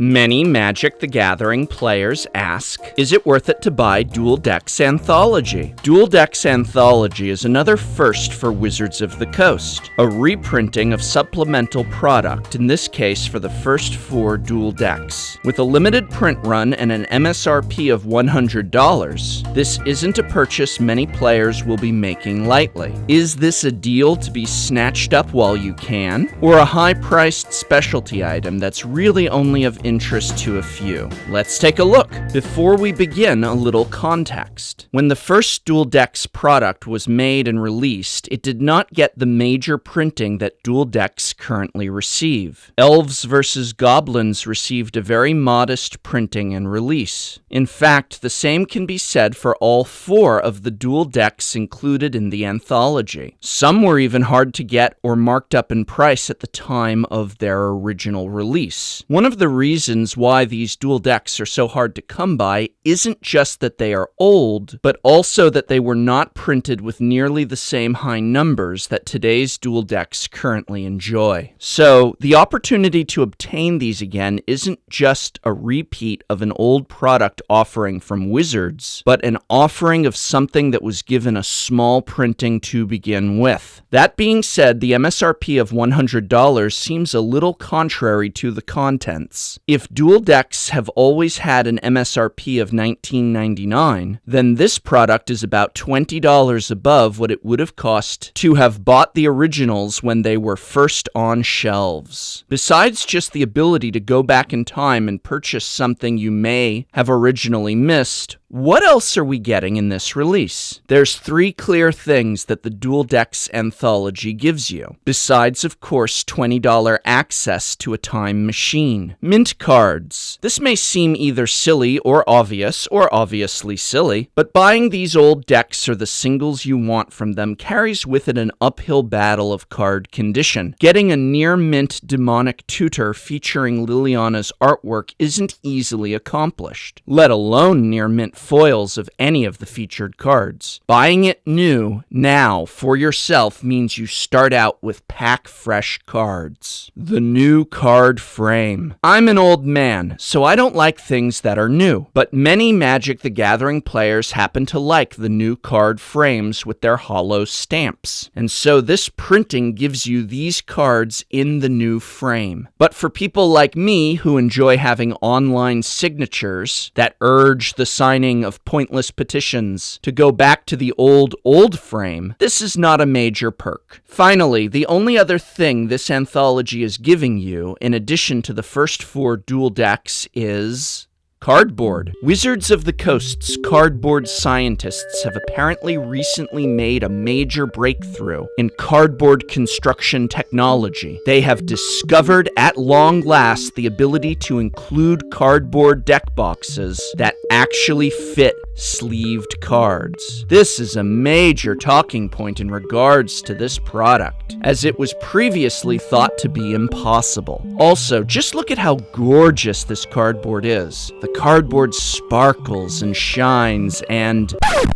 Many Magic the Gathering players ask, is it worth it to buy Duel Decks Anthology? Duel Decks Anthology is another first for Wizards of the Coast, a reprinting of supplemental product, in this case for the first 4 Duel Decks. With a limited print run and an MSRP of $100, this isn't a purchase many players will be making lightly. Is this a deal to be snatched up while you can, or a high-priced specialty item that's really only of interest to a few? Let's take a look. Before we begin, a little context. When the first Duel Decks product was made and released, it did not get the major printing that Duel Decks currently receive. Elves vs. Goblins received a very modest printing and release. In fact, the same can be said for all 4 of the Duel Decks included in the anthology. Some were even hard to get or marked up in price at the time of their original release. One of the reasons why these Duel Decks are so hard to come by isn't just that they are old, but also that they were not printed with nearly the same high numbers that today's Duel Decks currently enjoy. So, the opportunity to obtain these again isn't just a repeat of an old product offering from Wizards, but an offering of something that was given a small printing to begin with. That being said, the MSRP of $100 seems a little contrary to the contents. If Duel Decks have always had an MSRP of $19.99, then this product is about $20 above what it would have cost to have bought the originals when they were first on shelves. Besides just the ability to go back in time and purchase something you may have originally missed, what else are we getting in this release? There's 3 clear things that the Duel Decks Anthology gives you, besides, of course, $20 access to a time machine. Mint cards. This may seem either silly or obviously silly, but buying these old decks or the singles you want from them carries with it an uphill battle of card condition. Getting a near-mint demonic tutor featuring Liliana's artwork isn't easily accomplished, let alone near-mint foils of any of the featured cards. Buying it new, now, for yourself means you start out with pack-fresh cards. The new card frame. I'm an old man, so I don't like things that are new, but many Magic the Gathering players happen to like the new card frames with their hollow stamps, and so this printing gives you these cards in the new frame. But for people like me who enjoy having online signatures that urge the signing of pointless petitions to go back to the old frame, this is not a major perk. Finally, the only other thing this anthology is giving you, in addition to the first 4 Duel Decks, is cardboard. Wizards of the Coast's cardboard scientists have apparently recently made a major breakthrough in cardboard construction technology. They have discovered at long last the ability to include cardboard deck boxes that actually fit sleeved cards. This is a major talking point in regards to this product, as it was previously thought to be impossible. Also, just look at how gorgeous this cardboard is. The cardboard sparkles and shines and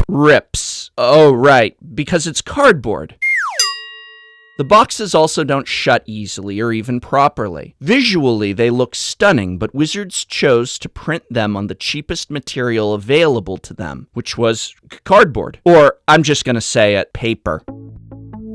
rips. Oh, right, because it's cardboard. The boxes also don't shut easily or even properly. Visually, they look stunning, but Wizards chose to print them on the cheapest material available to them, which was cardboard. Or, I'm just gonna say it, paper.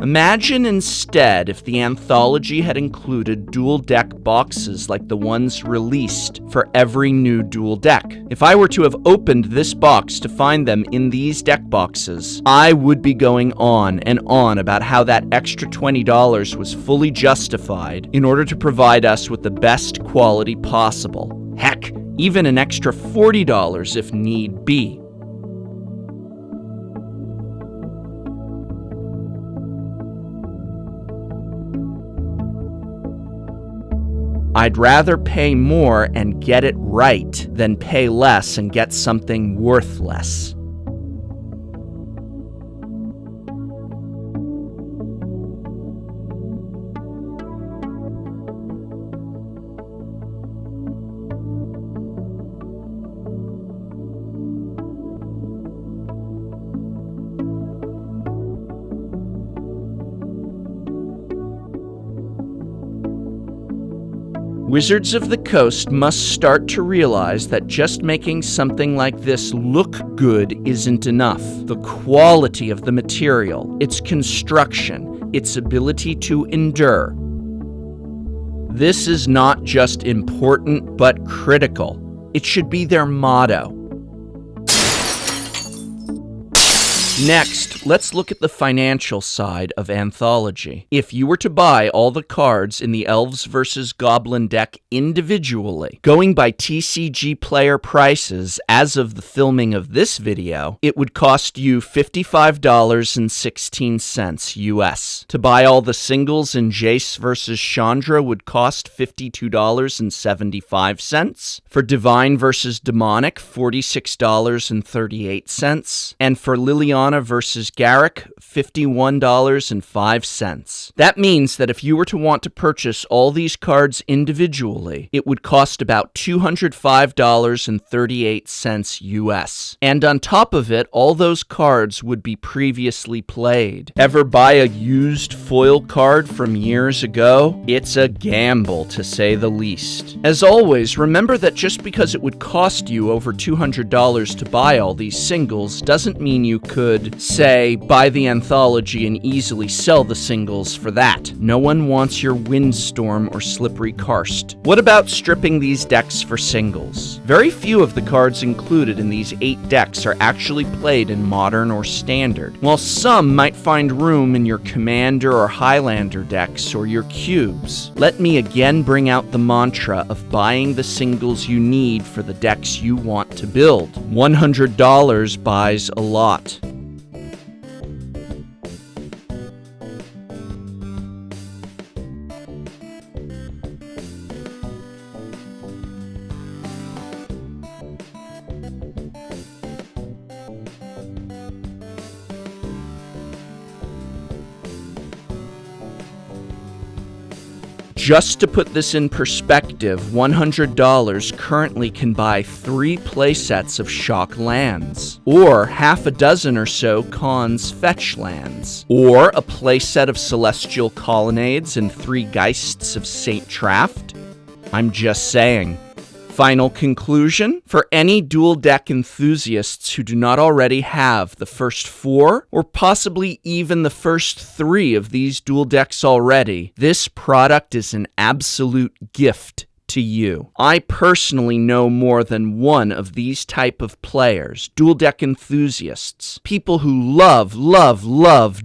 Imagine instead if the anthology had included Duel Deck boxes like the ones released for every new Duel Deck. If I were to have opened this box to find them in these deck boxes, I would be going on and on about how that extra $20 was fully justified in order to provide us with the best quality possible. Heck, even an extra $40 if need be. I'd rather pay more and get it right than pay less and get something worthless. Wizards of the Coast must start to realize that just making something like this look good isn't enough. The quality of the material, its construction, its ability to endure. This is not just important, but critical. It should be their motto. Next, let's look at the financial side of Anthology. If you were to buy all the cards in the Elves vs. Goblin deck individually, going by TCG player prices as of the filming of this video, it would cost you $55.16 US. To buy all the singles in Jace vs. Chandra would cost $52.75. For Divine vs. Demonic, $46.38. And for Liliana versus Garrick, $51.05. That means that if you were to want to purchase all these cards individually, it would cost about $205.38 US. And on top of it, all those cards would be previously played. Ever buy a used foil card from years ago? It's a gamble, to say the least. As always, remember that just because it would cost you over $200 to buy all these singles doesn't mean you could, say, buy the Anthology and easily sell the singles for that. No one wants your Windstorm or Slippery Karst. What about stripping these decks for singles? Very few of the cards included in these 8 decks are actually played in Modern or Standard, while some might find room in your Commander or Highlander decks or your cubes. Let me again bring out the mantra of buying the singles you need for the decks you want to build. $100 buys a lot. Just to put this in perspective, $100 currently can buy 3 playsets of Shock lands, or half a dozen or so Khans fetch lands, or a playset of Celestial Colonnades and 3 Geists of Saint Traft. I'm just saying. Final conclusion? For any dual deck enthusiasts who do not already have the first 4, or possibly even the first 3 of these dual decks already, this product is an absolute gift to you. I personally know more than one of these type of players, dual deck enthusiasts, people who love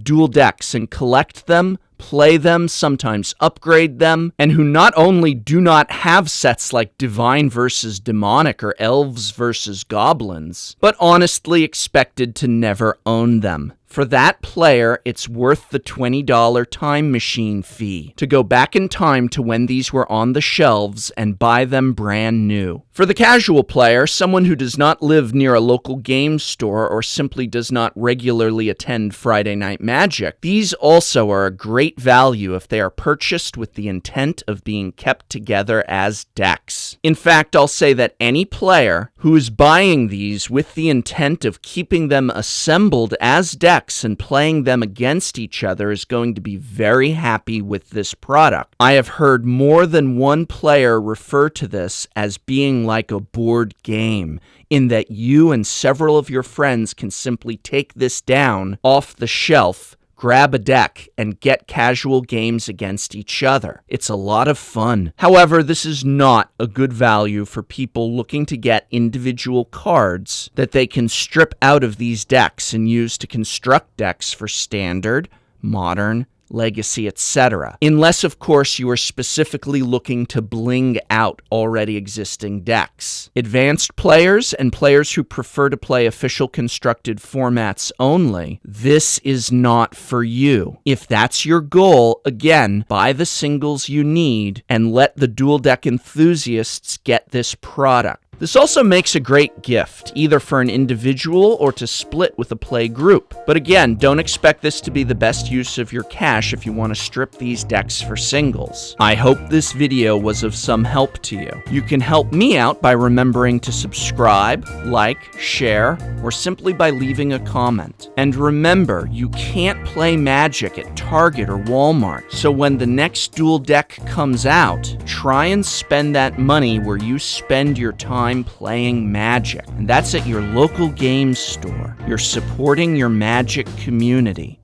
dual decks and collect them, play them, sometimes upgrade them, and who not only do not have sets like Divine vs. Demonic or Elves vs. Goblins, but honestly expected to never own them. For that player, it's worth the $20 time machine fee to go back in time to when these were on the shelves and buy them brand new. For the casual player, someone who does not live near a local game store or simply does not regularly attend Friday Night Magic, these also are a great value if they are purchased with the intent of being kept together as decks. In fact, I'll say that any player who is buying these with the intent of keeping them assembled as decks and playing them against each other is going to be very happy with this product. I have heard more than one player refer to this as being like a board game, in that you and several of your friends can simply take this down off the shelf, grab a deck, and get casual games against each other. It's a lot of fun. However, this is not a good value for people looking to get individual cards that they can strip out of these decks and use to construct decks for Standard, Modern, Legacy, etc. Unless, of course, you are specifically looking to bling out already existing decks. Advanced players and players who prefer to play official constructed formats only, this is not for you. If that's your goal, again, buy the singles you need and let the dual deck enthusiasts get this product. This also makes a great gift, either for an individual or to split with a play group. But again, don't expect this to be the best use of your cash if you want to strip these decks for singles. I hope this video was of some help to you. You can help me out by remembering to subscribe, like, share, or simply by leaving a comment. And remember, you can't play Magic at Target or Walmart, so when the next Duel deck comes out, try and spend that money where you spend your time playing Magic, and that's at your local game store. You're supporting your Magic community.